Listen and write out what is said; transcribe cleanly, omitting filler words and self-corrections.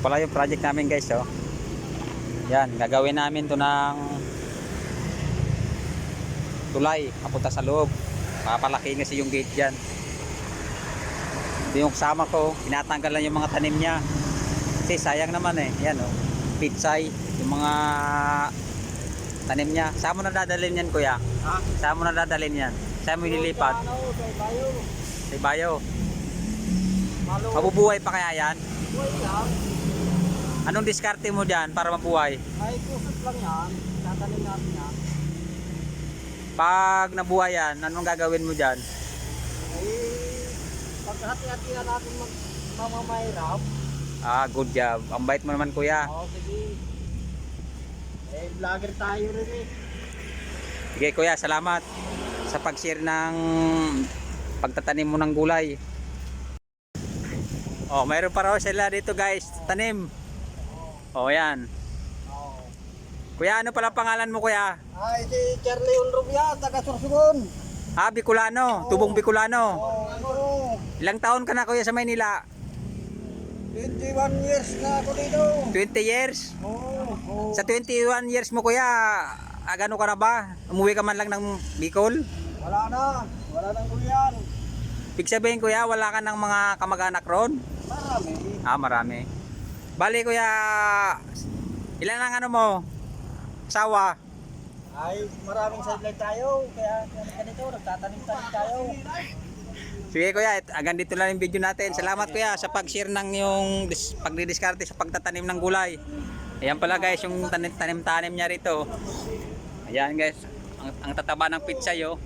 pala yung project namin guys, oh. Yan, gagawin namin to ng tulay papunta sa loob. Papalaki kasi yung gate dyan. Yung kasama ko, tinatanggal lang yung mga tanim niya. Kasi sayang naman eh. Yan, oh. Pitsay, yung mga tanim niya. Saan mo na dadalhin yan, kuya? Ha? Saan mo na dadalhin yan? Saan mo ililipat? Sa Ibayo. Sa Ibayo. Malo. Mabubuhay pa kaya yan? Buhay lang. Anong diskarte mo dyan para mabuhay? Ay, kusot lang yan. Tatanim natin yan. Pag nabuhay yan, anong gagawin mo dyan? Ay, paghati-hati na natin mamamahirap. Ah, good job. Ang bait mo naman, kuya. Oo, sige. Eh, vlogger tayo rin eh. Sige, kuya, salamat sa pag-share ng pagtatanim mo ng gulay. Oh, mayroon pa raw sila dito, guys. Tanim. Oh, yan. Oo. Kuya, ano pala pangalan mo, kuya? Ay, si Charlie Unrubia, taga Sorsogon. Ah, Bicolano. Tubong Bicolano. Oo, ano, Ilang taon ka na, kuya, sa Maynila? 21 years na ako dito. 20 years? Oo, oo. Sa 21 years mo, kuya, gano'n ka na ba? Umuwi ka man lang ng Bicol? Wala na. Wala nang kulian. Ibig sabihin, kuya, wala ka ng mga kamag-anak ron? Marami. Ah, marami. Bali, kuya, ilan ang ano mo? Asawa? Ay, maraming sideline tayo. Kaya ganito, nagtatanim-tanim tayo. Sige, kuya, hanggang dito lang yung video natin. Salamat, kuya, sa pag-share ng yung pagdidiskarte sa pagtatanim ng gulay. Ayan pala, guys, yung tanim-tanim niya rito. Ayan, guys, ang tataba ng pitsay, oh.